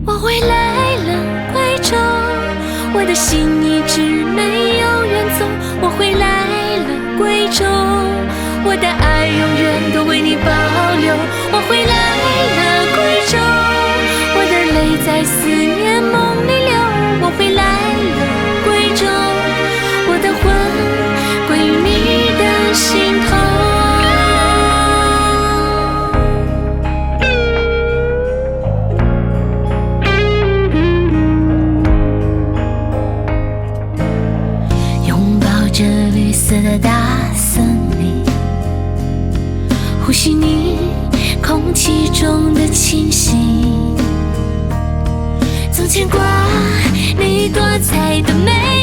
我回来了，贵州，我的心一直没有远走。我回来了，贵州，我的爱永远都为你保留。我回来了，贵州，我的泪在思念梦里流。我回来了，贵州，我的魂归于你的心头。拥抱着绿色的大森林，呼吸你空气中的清新，总牵挂你多彩的美